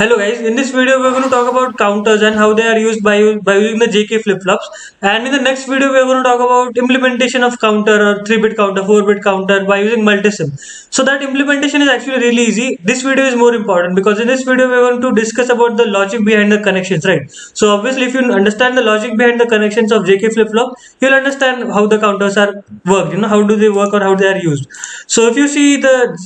Hello guys, in this video we're going to talk about counters and how they are used by using the JK flip-flops, and in the next video we're going to talk about implementation of counter or 3-bit counter, 4-bit counter by using multisim. So that implementation is actually really easy. This video is more important because in this video we're going to discuss about the logic behind the connections, right? So obviously if you understand the logic behind the connections of JK flip-flop, you'll understand how the counters are worked, how do they work or how they are used. So if you see the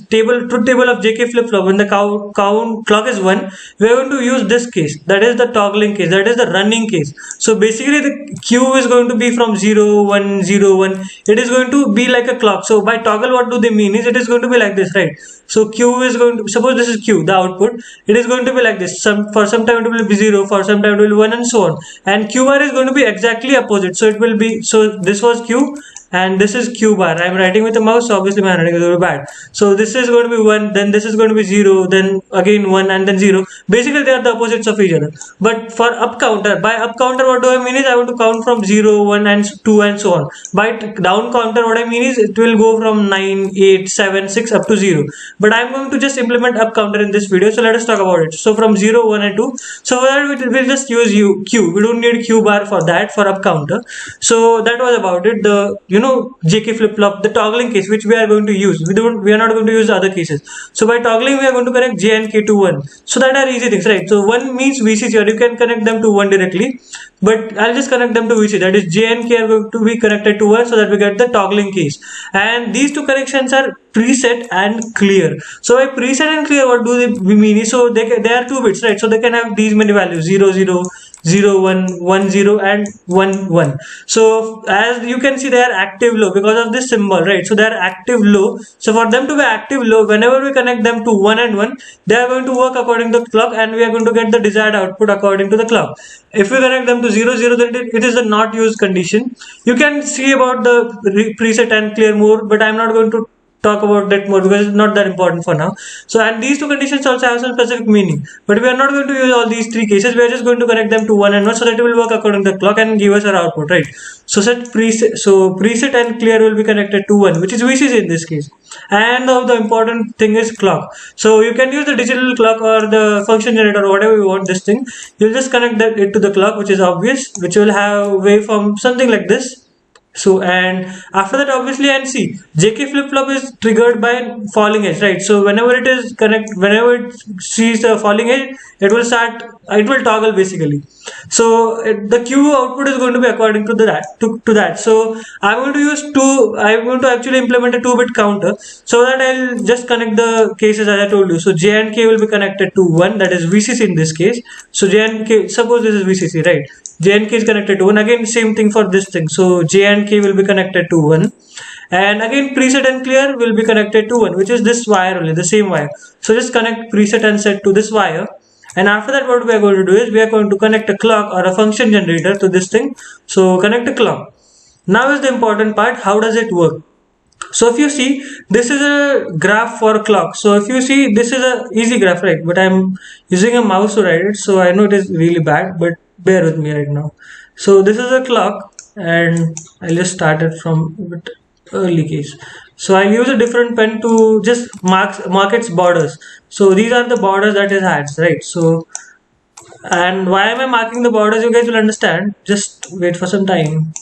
truth table of JK flip-flop, when the clock is 1, we are going to use this case, that is the toggling case, that is the running case. So basically the Q is going to be from 0 1 0 1. It is going to be like a clock. So by toggle, what do they mean is it is going to be like this, right? So Q is going to, suppose this is Q, the output, it is going to be like this. For some time it will be 0, for some time it will be 1, and so on. And Q bar is going to be exactly opposite. So it will be, so this was Q and this is Q bar. I'm writing with a mouse, so obviously my handwriting is going to be bad. So this is going to be 1, then this is going to be 0, then again 1, and then 0. Basically they are the opposites of each other. But for up counter, by up counter what do I mean is I want to count from 0 1 and 2 and so on. By down counter, what I mean is it will go from 9 8 7 6 up to 0. But I'm going to just implement up counter in this video, so let us talk about it. So from 0 1 and 2, so for that we'll just use Q. We don't need Q bar for that, for up counter. So that was about it. The JK flip-flop, the toggling case which we are going to use, we are not going to use the other cases. So by toggling we are going to connect J and K to 1. So that are easy things, right? So 1 means VCC, or you can connect them to 1 directly, but I'll just connect them to VCC, that is J and K are going to be connected to 1, so that we get the toggling case. And these two connections are preset and clear. So by preset and clear, what do they mean? So they are 2 bits, right? So they can have these many values, 0 0 0 1 1 0 and 1 1. So as you can see, they are active low because of this symbol, right? So they are active low. So for them to be active low, whenever we connect them to 1 and 1, they are going to work according to the clock, and we are going to get the desired output according to the clock. If we connect them to 0 0, then it is a not used condition. You can see about the preset and clear more, but I'm not going to talk about that more because it's not that important for now. So, and these two conditions also have some specific meaning, but we are not going to use all these 3 cases. We are just going to connect them to 1 and 1, so that it will work according to the clock and give us our output, right? So preset and clear will be connected to 1, which is VCC in this case. And now the important thing is clock. So you can use the digital clock or the function generator or whatever you want. This thing, you'll just connect it to the clock, which is obvious, which will have waveform something like this. So, and after that, obviously, and see, JK flip-flop is triggered by falling edge, right? So whenever whenever it sees the falling edge, it will toggle basically. So the Q output is going to be according to that. So I'm going to actually implement a 2-bit counter, so that I'll just connect the cases as I told you. So J and K will be connected to 1, that is VCC in this case. So J and K, suppose this is VCC, right? J and K is connected to 1. Again, same thing for this thing. So J and K will be connected to 1. And again, preset and clear will be connected to 1, which is this wire only, the same wire. So just connect preset and set to this wire. And after that, what we are going to do is we are going to connect a clock or a function generator to this thing. So connect a clock. Now is the important part. How does it work? So if you see, this is a graph for a clock. So if you see, this is a easy graph, right? But I'm using a mouse to write it, so I know it is really bad, but bear with me right now. So this is a clock, and I'll just start it from a bit early case. So I'll use a different pen to just mark its borders. So these are the borders that it has, right? So, and why am I marking the borders? You guys will understand. Just wait for some time.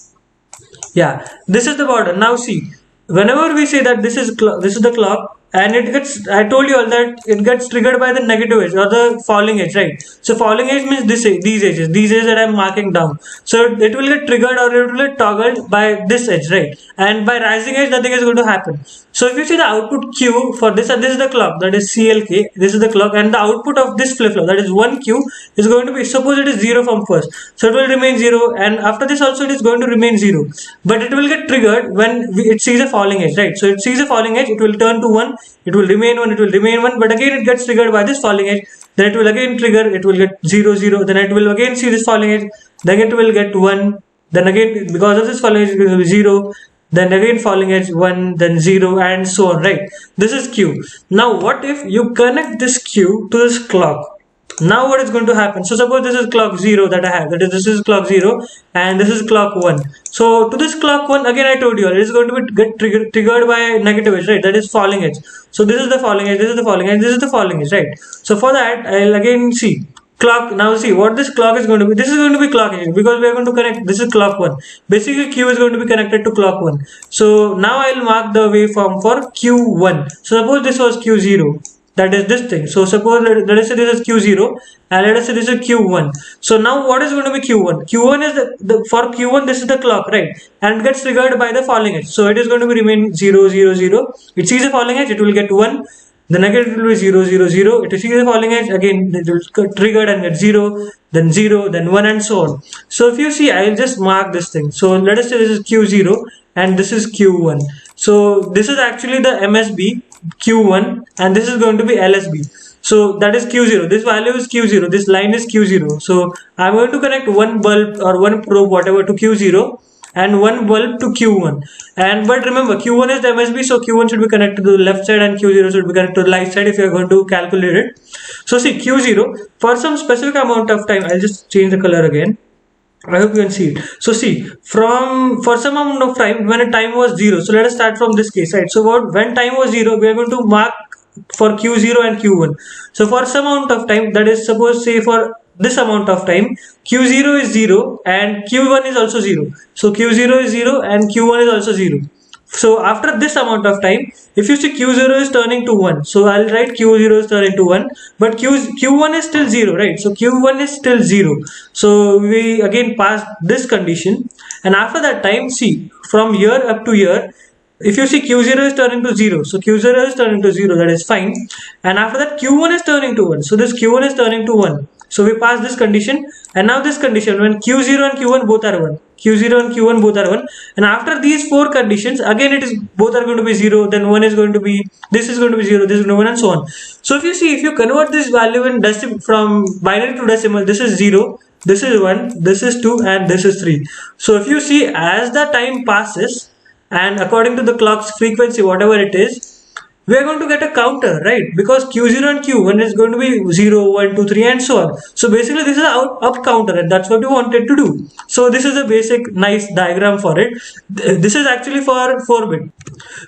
Yeah, this is the border. Now see, whenever we say that this is the clock, and it gets, I told you all that it gets triggered by the negative edge or the falling edge, right? So falling edge means these edges that I'm marking down. So it will get triggered or it will get toggled by this edge, right? And by rising edge, nothing is going to happen. So if you see the output Q for this, and this is the clock, that is CLK, this is the clock, and the output of this flip-flop, that is 1Q, is going to be, suppose it is 0 from first, so it will remain 0, and after this also it is going to remain 0, but it will get triggered when it sees a falling edge, right? So it sees a falling edge, it will turn to 1, it will remain 1, it will remain 1, but again it gets triggered by this falling edge, then it will again trigger, it will get 0 0, then it will again see this falling edge, then it will get 1, then again because of this falling edge it will be 0, then again falling edge 1, then 0, and so on, right? This is Q. Now what if you connect this Q to this clock? Now what is going to happen? So suppose this is clock 0 that I have, that is, this is clock 0 and this is clock 1. So to this clock 1, again I told you it is going to be triggered by negative edge, right? That is falling edge. So this is the falling edge, this is the falling edge, this is the falling edge, right? So for that I'll again see clock. Now see what this clock is going to be. This is going to be clock edge because we are going to connect, this is clock 1. Basically Q is going to be connected to clock 1. So now I'll mark the waveform for Q1. So suppose this was Q0, that is this thing. So suppose let us say this is Q0 and let us say this is Q1. So now what is going to be Q1? Q1 is for Q1 this is the clock, right? And it gets triggered by the falling edge. So it is going to be remain 0 0 0. It sees the falling edge, it will get 1. Then again it will be 0 0 0. It will see the falling edge, again it will get triggered and get 0, then 1 and so on. So if you see, I will just mark this thing. So let us say this is Q0 and this is Q1. So this is actually the MSB Q1 and this is going to be LSB. So that is Q0. This value is Q0. This line is Q0. So I'm going to connect one bulb or one probe, whatever, to Q0 and one bulb to Q1. And but remember, Q1 is the MSB, so Q1 should be connected to the left side and Q0 should be connected to the right side if you are going to calculate it. So see, Q0 for some specific amount of time, I'll just change the color again. I hope you can see it. So see, for some amount of time, when a time was 0, so let us start from this case, right? So when time was 0, we are going to mark for Q0 and Q1. So for some amount of time, that is, suppose say for this amount of time, Q0 is 0 and Q1 is also 0. So Q0 is 0 and Q1 is also 0. So after this amount of time, if you see Q0 is turning to 1, so I'll write Q0 is turning to 1, but Q1 is still 0, right? So Q1 is still 0. So we again pass this condition, and after that time, see, from here up to here, if you see Q0 is turning to 0, so Q0 is turning to 0, that is fine. And after that Q1 is turning to 1, so this Q1 is turning to 1. So we pass this condition, and now this condition when Q0 and Q1 both are 1, Q0 and Q1 both are 1, and after these four conditions, again it is both are going to be 0, then 1 is going to be, this is going to be 0, this is going to be 1 and so on. So if you see, if you convert this value in from binary to decimal, this is 0, this is 1, this is 2 and this is 3. So if you see, as the time passes and according to the clock's frequency, whatever it is, we are going to get a counter, right? Because Q0 and Q1 is going to be 0, 1, 2, 3 and so on. So basically this is an up counter and that's what we wanted to do. So this is a basic nice diagram for it. This is actually for 4-bit.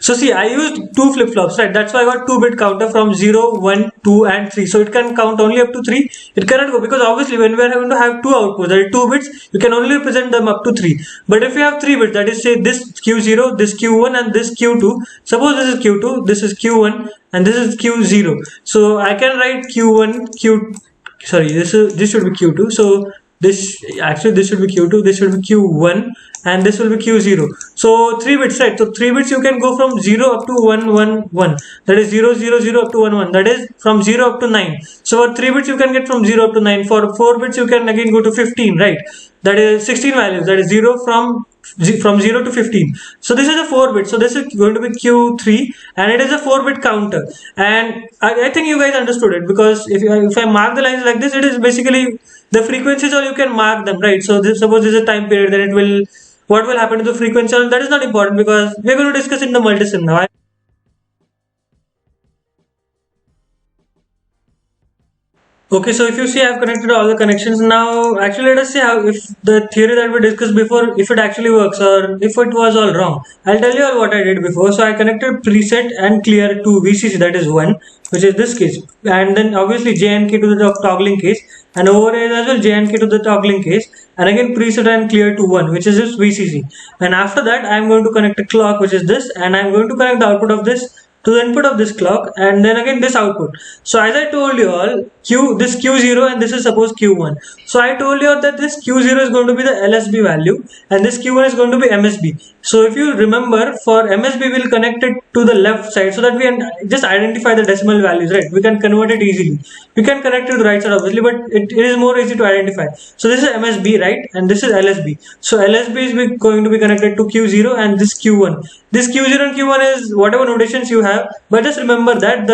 So see, I used 2 flip-flops, right? That's why I got 2-bit counter from 0, 1, 2 and 3. So it can count only up to 3. It cannot go because obviously when we are going to have 2 outputs, that is 2 bits, you can only represent them up to 3. But if you have 3 bits, that is say this Q0, this Q1 and this Q2. Suppose this is Q2, this is Q1 and this is Q0. So I can write Q1, this should be Q2. So this should be Q2, this should be Q1 and this will be Q0. So 3 bits, right? So 3 bits you can go from 0 up to 1 1 1, that is 0 0 0 up to 1 1, that is from 0 up to 9. So for 3 bits you can get from 0 up to 9. For 4 bits you can again go to 15, right? That is 16 values, that is 0 from 0 to 15. So this is a 4-bit, so this is going to be Q3 and it is a 4-bit counter. And I think you guys understood it, because if I mark the lines like this, it is basically the frequencies, or you can mark them, right? So suppose this is a time period, then what will happen to the frequency, that is not important because we are going to discuss in the multisim now. Okay, so if you see, I've connected all the connections now. Actually, let us see how, if the theory that we discussed before, if it actually works or if it was all wrong. I'll tell you all what I did before. So I connected preset and clear to VCC, that is 1, which is this case, and then obviously JNK to the toggling case, and over here as well JNK to the toggling case, and again preset and clear to 1, which is this VCC. And after that, I'm going to connect a clock, which is this, and I'm going to connect the output of this to the input of this clock, and then again this output. So as I told you all, this Q0 and this is suppose Q1. So I told you all that this Q0 is going to be the LSB value and this Q1 is going to be MSB. So if you remember, for MSB we'll connect it to the left side so that we can just identify the decimal values, right? We can convert it easily. We can connect it to the right side obviously, but it is more easy to identify. So this is MSB, right? And this is LSB. So LSB is going to be connected to Q0 and this Q1. This Q0 and Q1 is whatever notations you have, but just remember that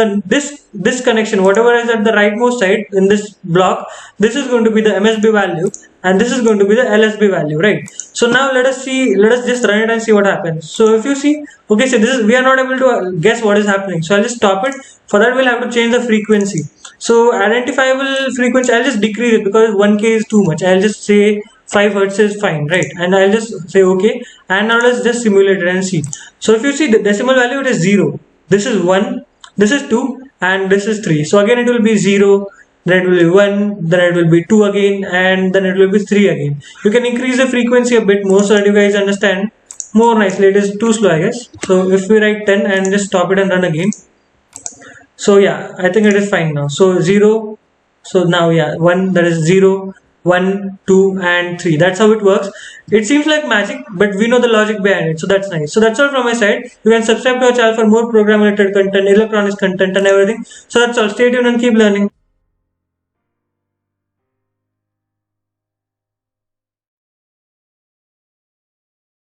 this connection, whatever is at the rightmost side in this block, this is going to be the MSB value, and this is going to be the LSB value, right? So now let us just run it and see what happens. So if you see, okay, so this is, we are not able to guess what is happening, so I'll just stop it. For that we'll have to change the frequency. So identifiable frequency, I'll just decrease it because 1k is too much. I'll just say 5 hertz is fine, right? And I'll just say okay, and now let's just simulate it and see. So if you see the decimal value, it is 0, this is 1, this is 2, and this is 3. So again it will be 0, then it will be 1, then it will be 2 again, and then it will be 3 again. You can increase the frequency a bit more so that you guys understand more nicely. It is too slow, I guess. So if we write 10 and just stop it and run again, so yeah, I think it is fine now. So 0, so now yeah, 1, that is 0, 1, 2, and 3. That's how it works. It seems like magic, but we know the logic behind it, so that's nice. So that's all from my side. You can subscribe to our channel for more program related content, electronics content, and everything. So that's all. Stay tuned and keep learning.